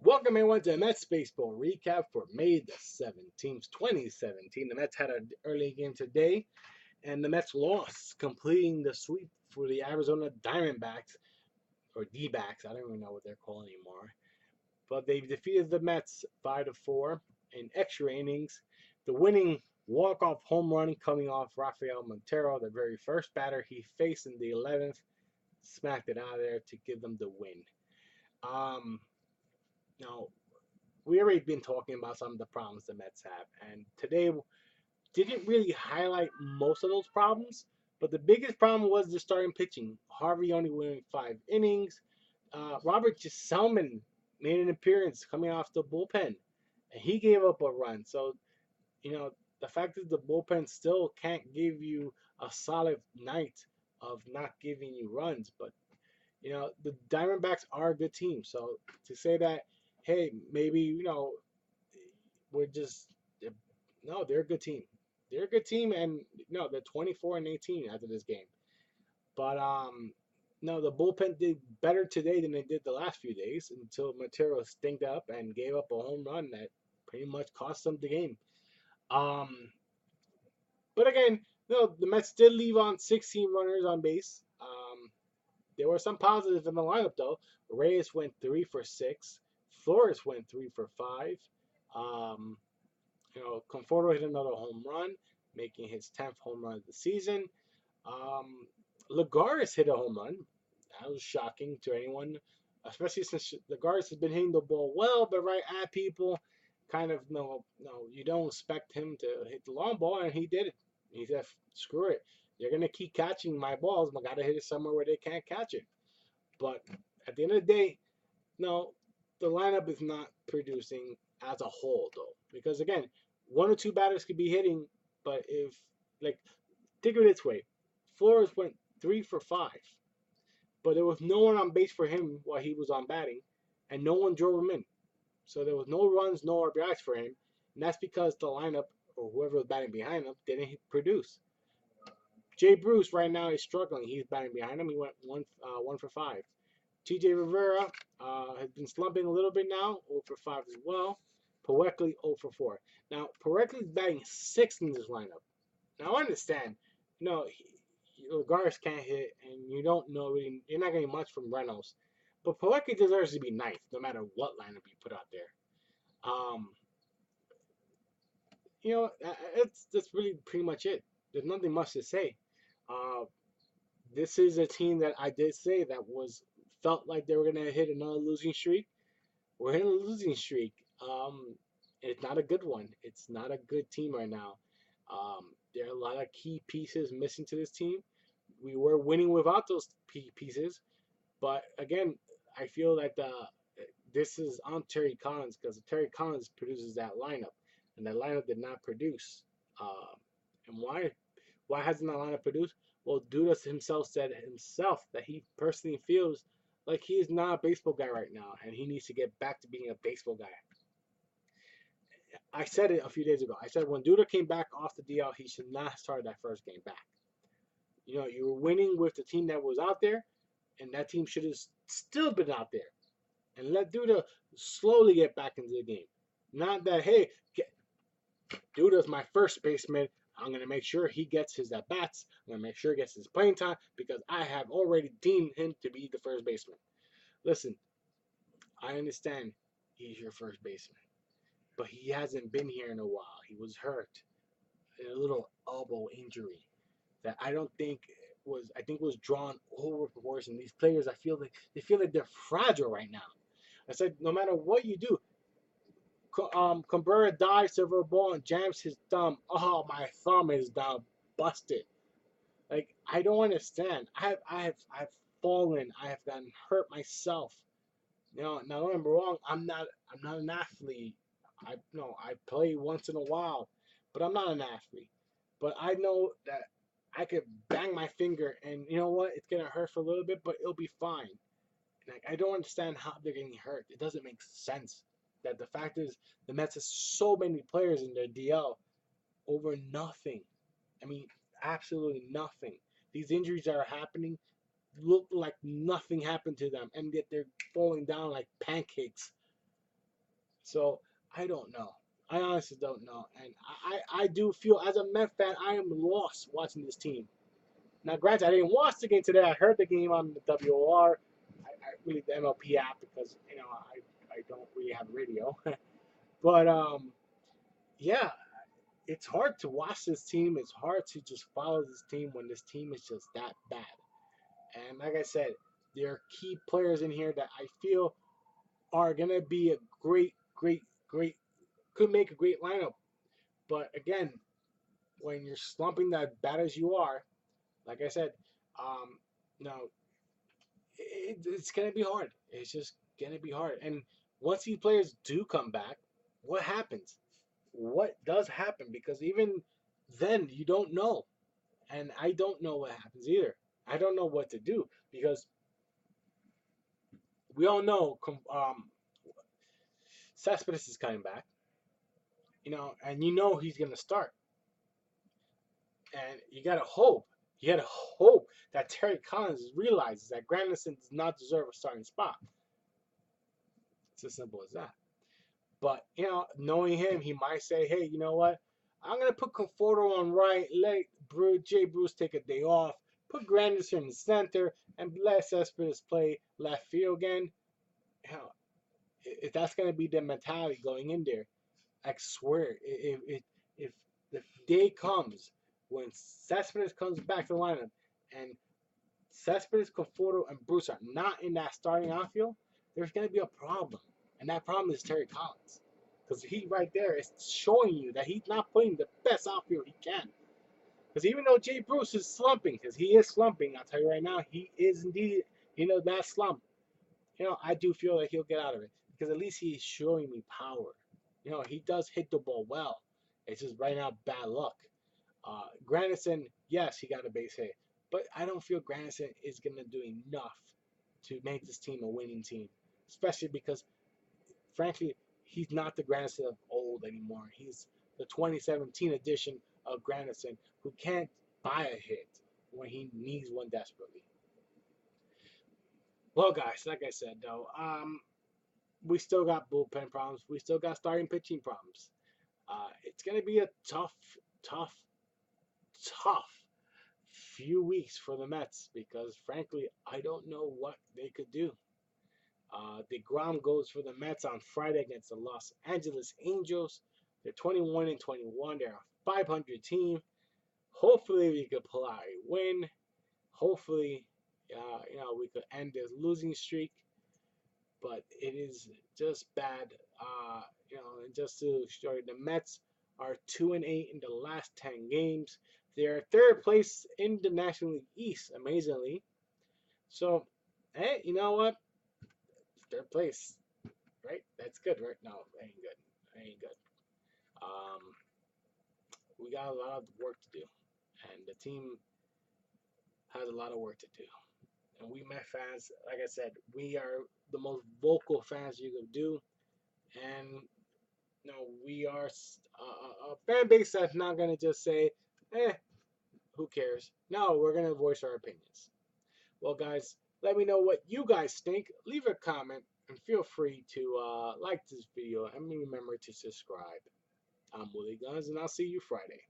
Welcome everyone to the Mets baseball recap for May the 17th, 2017. The Mets had an early game today, and the Mets lost, completing the sweep for the Arizona Diamondbacks, or D-backs. I don't even know what they're called anymore. But they defeated the Mets 5-4 in extra innings. The winning walk-off home run coming off Rafael Montero, the very first batter he faced in the 11th, smacked it out of there to give them the win. Um, now, we already been talking about some of the problems the Mets have, and today didn't really highlight most of those problems. But the biggest problem was the starting pitching. Harvey only went 5 innings. Robert Gsellman made an appearance coming off the bullpen, and he gave up a run. So the fact that the bullpen still can't give you a solid night of not giving you runs, but the Diamondbacks are a good team. So to say that, hey, maybe we're just no, they're a good team. They're a good team, and no, they're 24-18 after this game. But no, the bullpen did better today than they did the last few days until Montero stinked up and gave up a home run that pretty much cost them the game. Um, but again, no, the Mets did leave on 16 runners on base. There were some positives in the lineup though. Reyes went 3 for 6. Flores went 3 for 5. Um, Conforto hit another home run, making his 10th home run of the season. Um, Lagares hit a home run. That was shocking to anyone, especially since Lagares has been hitting the ball well, but right at people. Kind of no, you don't expect him to hit the long ball, and he did it. He said, "Screw it, you're gonna keep catching my balls. I gotta hit it somewhere where they can't catch it." But at the end of the day, no, the lineup is not producing as a whole though, because again, one or two batters could be hitting, but if like think of it this way, Flores went 3 for 5, but there was no one on base for him while he was on batting, and no one drove him in. So there was no runs, no RBIs for him, and that's because the lineup or whoever was batting behind him didn't produce. Jay Bruce right now is struggling. He's batting behind him. He went 1 for 5. TJ Rivera has been slumping a little bit now, 0 for 5 as well. Poeckly 0 for 4. Now Poeckly's batting sixth in this lineup. Now I understand, no, Lagares can't hit, and you don't know really, you're not getting much from Reynolds, but Poeckly deserves to be ninth, no matter what lineup you put out there. Um, that's really pretty much it. There's nothing much to say. Uh, this is a team that I did say that was felt like they were gonna hit another losing streak. We're in a losing streak. It's not a good one. It's not a good team right now. There are a lot of key pieces missing to this team. We were winning without those pieces, but again, I feel that this is on Terry Collins because Terry Collins produces that lineup, and that lineup did not produce. Uh, and why? Why hasn't that lineup produced? Well, Dudas himself said himself that he personally feels like he is not a baseball guy right now, and he needs to get back to being a baseball guy. I said it a few days ago. I said when Duda came back off the DL, he should not have started that first game back. You were winning with the team that was out there, and that team should have still been out there and let Duda slowly get back into the game. Not that, hey, Duda's my first baseman. I'm going to make sure he gets his at bats. I'm going to make sure he gets his playing time because I have already deemed him to be the first baseman. Listen, I understand he's your first baseman, but he hasn't been here in a while. He was hurt, a little elbow injury that I think was drawn over proportion. These players, I feel like they're fragile right now. I said no matter what you do, Cabrera dives over a ball and jams his thumb. Oh, my thumb is now busted. Like I don't understand. I've fallen. I have gotten hurt myself. Now don't get me wrong. I'm not an athlete. I play once in a while, but I'm not an athlete. But I know that I could bang my finger, and you know what? It's gonna hurt for a little bit, but it'll be fine. Like I don't understand how they're getting hurt. It doesn't make sense. That the fact is the Mets have so many players in their DL over nothing. I mean, absolutely nothing. These injuries that are happening look like nothing happened to them, and yet they're falling down like pancakes. So I don't know. I honestly don't know. And I do feel, as a Met fan, I am lost watching this team. Now, granted, I didn't watch the game today. I heard the game on the WOR. I really the MLP app because I don't really have radio. But yeah, it's hard to watch this team. It's hard to just follow this team when this team is just that bad. And like I said, there are key players in here that I feel are gonna be a great, could make a great lineup. But again, when you're slumping that bad as you are, like I said, no, it's gonna be hard. It's just gonna be hard. And once these players do come back, what happens? What does happen? Because even then, you don't know, and I don't know what happens either. I don't know what to do because we all know Cespedes is coming back, and he's gonna start, and you gotta hope that Terry Collins realizes that Granderson does not deserve a starting spot. It's as simple as that. But knowing him, he might say, "Hey, you know what? I'm gonna put Conforto on right, let Jay Bruce take a day off, put Granderson in the center, and let Cespedes play left field again." Hell, if that's gonna be the mentality going in there, I swear, if the day comes when Cespedes comes back to the lineup and Cespedes, Conforto, and Bruce are not in that starting outfield, there's going to be a problem. And that problem is Terry Collins. Because he right there is showing you that he's not putting the best outfield he can. Because even though Jay Bruce is slumping, because he is slumping, I'll tell you right now, he is indeed, that slump. I do feel like he'll get out of it. Because at least he's showing me power. He does hit the ball well. It's just right now bad luck. Granderson, yes, he got a base hit, but I don't feel Granderson is going to do enough to make this team a winning team, especially because, frankly, he's not the Granderson of old anymore. He's the 2017 edition of Granderson who can't buy a hit when he needs one desperately. Well, guys, like I said, though, we still got bullpen problems. We still got starting pitching problems. It's going to be a tough, tough few weeks for the Mets because, frankly, I don't know what they could do. DeGrom goes for the Mets on Friday against the Los Angeles Angels. They're 21-21. They're a 500 team. Hopefully, we could pull out a win. Hopefully, we could end this losing streak. But it is just bad. And just to show you, the Mets are 2-8 in the last 10 games. They're third place in the National League East, amazingly. So, hey, you know what? Third place, right? That's good, right? No, ain't good. Ain't good. Um, we got a lot of work to do, and the team has a lot of work to do. And we Met fans, like I said, we are the most vocal fans you can do, and we are a fan base that's not gonna just say, who cares? No, we're gonna voice our opinions. Well, guys, let me know what you guys think. Leave a comment and feel free to like this video and remember to subscribe. I'm Willie Guns, and I'll see you Friday.